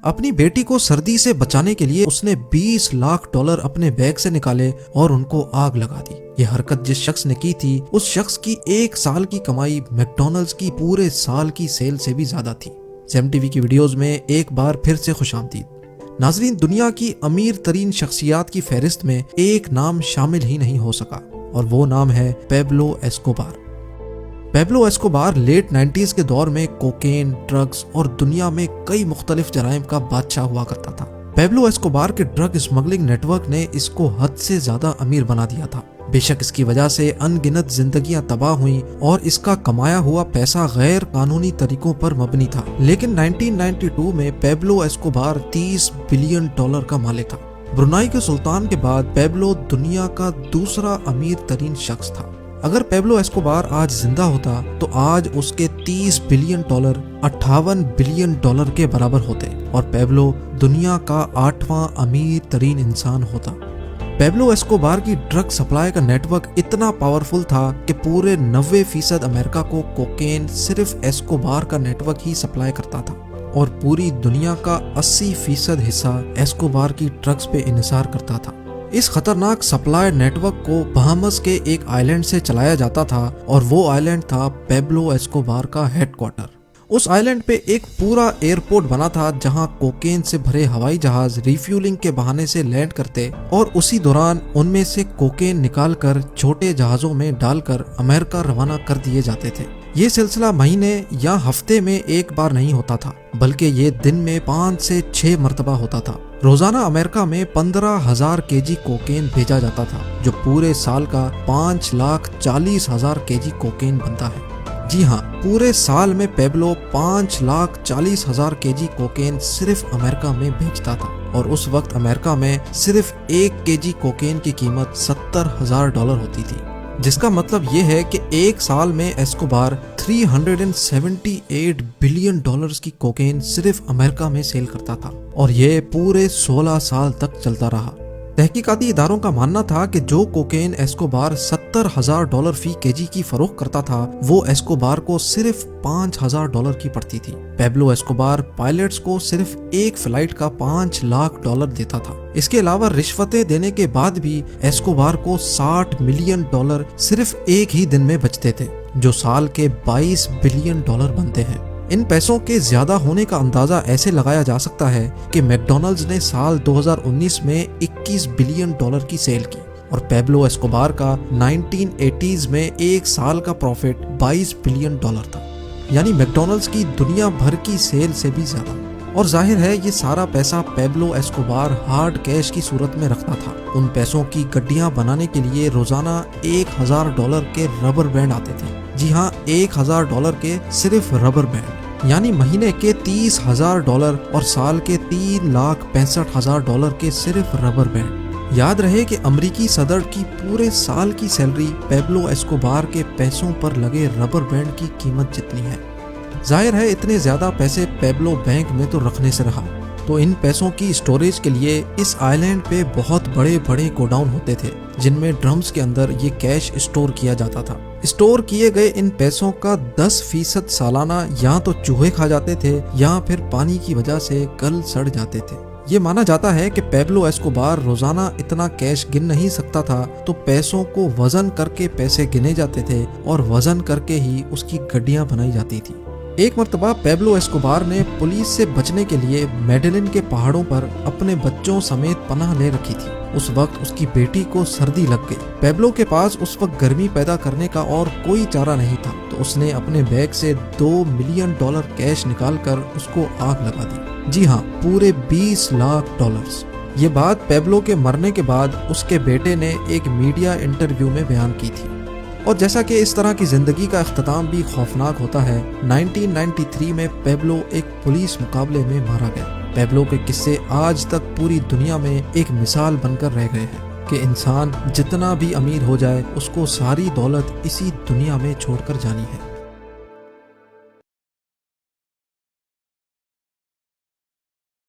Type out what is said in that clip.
اپنی بیٹی کو سردی سے بچانے کے لیے اس نے $20 لاکھ اپنے بیگ سے نکالے اور ان کو آگ لگا دی۔ یہ حرکت جس شخص نے کی تھی اس شخص کی 1 سال کی کمائی میک ڈونلڈز کی پورے سال کی سیل سے بھی زیادہ تھی۔ زیم ٹی وی کی ویڈیوز میں ایک بار پھر سے خوش آمدید۔ ناظرین، دنیا کی امیر ترین شخصیات کی فہرست میں ایک نام شامل ہی نہیں ہو سکا اور وہ نام ہے Pablo Escobar. Pablo Escobar late 90s کے دور میں کوکین، ڈرگز اور دنیا میں کئی مختلف جرائم کا بادشاہ ہوا کرتا تھا۔ پیبلو ایسکوبار کے ڈرگ اسمگلنگ نیٹ ورک نے اس کو حد سے زیادہ امیر بنا دیا تھا۔ بے شک اس کی وجہ سے ان گنت زندگیاں تباہ ہوئیں اور اس کا کمایا ہوا پیسہ غیر قانونی طریقوں پر مبنی تھا، لیکن 1992 میں پیبلو ایسکوبار $30 بلین کا مالک تھا۔ برونائی کے سلطان کے بعد پیبلو دنیا کا دوسرا امیر ترین شخص تھا۔ اگر پیبلو ایسکوبار آج زندہ ہوتا تو آج اس کے $30 بلین $58 بلین کے برابر ہوتے اور پیبلو دنیا کا 8واں امیر ترین انسان ہوتا۔ پیبلو ایسکوبار کی ڈرگ سپلائی کا نیٹ ورک اتنا پاورفل تھا کہ پورے 90% امریکہ کو کوکین صرف ایسکوبار کا نیٹ ورک ہی سپلائی کرتا تھا اور پوری دنیا کا 80% حصہ ایسکوبار کی ڈرگز پہ انحصار کرتا تھا۔ اس خطرناک سپلائی نیٹ ورک کو بہامس کے ایک آئی لینڈ سے چلایا جاتا تھا اور وہ آئی لینڈ تھا پیبلو ایسکوبار کا ہیڈ کوارٹر۔ اس آئی لینڈ پہ ایک پورا ایئرپورٹ بنا تھا جہاں کوکین سے بھرے ہوائی جہاز ریفیولنگ کے بہانے سے لینڈ کرتے اور اسی دوران ان میں سے کوکین نکال کر چھوٹے جہازوں میں ڈال کر امریکہ روانہ کر دیے جاتے تھے۔ یہ سلسلہ مہینے یا ہفتے میں ایک بار نہیں ہوتا تھا بلکہ یہ دن میں 5 سے 6 مرتبہ ہوتا تھا۔ روزانہ امریکہ میں 15,000 kg کوکین بھیجا جاتا تھا جو پورے سال کا 5,40,000 kg کوکین بنتا ہے۔ جی ہاں، پورے سال میں پیبلو 5,40,000 kg کوکین صرف امریکہ میں بھیجتا تھا اور اس وقت امریکہ میں صرف 1 kg کوکین کی قیمت $70,000 ہوتی تھی، جس کا مطلب یہ ہے کہ ایک سال میں ایسکوبار $378 بلین کی کوکین صرف امریکہ میں سیل کرتا تھا اور یہ پورے 16 سال تک چلتا رہا۔ تحقیقاتی اداروں کا ماننا تھا کہ جو کوکین ایسکوبار $70,000 فی kg کی فروخت کرتا تھا وہ ایسکوبار کو صرف $5,000 کی پڑتی تھی۔ پیبلو ایسکوبار پائلٹس کو صرف ایک فلائٹ کا $5 لاکھ دیتا تھا۔ اس کے علاوہ رشوتیں دینے کے بعد بھی ایسکوبار کو $60 ملین صرف ایک ہی دن میں بچتے تھے جو سال کے $22 بلین بنتے ہیں۔ ان پیسوں کے زیادہ ہونے کا اندازہ ایسے لگایا جا سکتا ہے کہ میک ڈونلڈز نے سال 2019 میں $21 بلین کی سیل کی اور پیبلو ایسکوبار کا 1980s میں ایک سال کا پروفٹ $22 بلین تھا، یعنی میک ڈونلڈز کی دنیا بھر کی سیل سے بھی زیادہ۔ اور ظاہر ہے یہ سارا پیسہ پیبلو ایسکوبار ہارڈ کیش کی صورت میں رکھتا تھا۔ ان پیسوں کی گڈیاں بنانے کے لیے روزانہ $1,000 کے ربر بینڈ آتے تھے۔ جی ہاں، $1,000 کے صرف ربر بینڈ، یعنی مہینے کے $30,000 اور سال کے $3,65,000 کے صرف ربر بینڈ۔ یاد رہے کہ امریکی صدر کی پورے سال کی سیلری پیبلو ایسکوبار کے پیسوں پر لگے ربر بینڈ کی قیمت جتنی ہے۔ ظاہر ہے اتنے زیادہ پیسے پیبلو بینک میں تو رکھنے سے رہا، تو ان پیسوں کی اسٹوریج کے لیے اس آئی لینڈ پہ بہت بڑے بڑے گوڈاؤن ہوتے تھے جن میں ڈرمز کے اندر یہ کیش اسٹور کیا جاتا تھا۔ اسٹور کیے گئے ان پیسوں کا 10% سالانہ یا تو چوہے کھا جاتے تھے یا پھر پانی کی وجہ سے گل سڑ جاتے تھے۔ یہ مانا جاتا ہے کہ پیبلو ایسکوبار روزانہ اتنا کیش گن نہیں سکتا تھا تو پیسوں کو وزن کر کے پیسے گنے جاتے تھے اور وزن کر کے ہی اس کی گڈیاں بنائی جاتی تھی۔ ایک مرتبہ پیبلو ایسکوبار نے پولیس سے بچنے کے لیے میڈلن کے پہاڑوں پر اپنے بچوں سمیت پناہ لے رکھی تھی۔ اس وقت اس کی بیٹی کو سردی لگ گئی۔ پیبلو کے پاس اس وقت گرمی پیدا کرنے کا اور کوئی چارہ نہیں تھا تو اس نے اپنے بیگ سے $2 ملین کیش نکال کر اس کو آگ لگا دی۔ جی ہاں، پورے $20 لاکھ۔ یہ بات پیبلو کے مرنے کے بعد اس کے بیٹے نے ایک میڈیا انٹرویو میں بیان کی تھی۔ اور جیسا کہ اس طرح کی زندگی کا اختتام بھی خوفناک ہوتا ہے، 1993 میں پیبلو ایک پولیس مقابلے میں مارا گیا۔ پیبلو کے قصے آج تک پوری دنیا میں ایک مثال بن کر رہ گئے ہیں کہ انسان جتنا بھی امیر ہو جائے اس کو ساری دولت اسی دنیا میں چھوڑ کر جانی ہے۔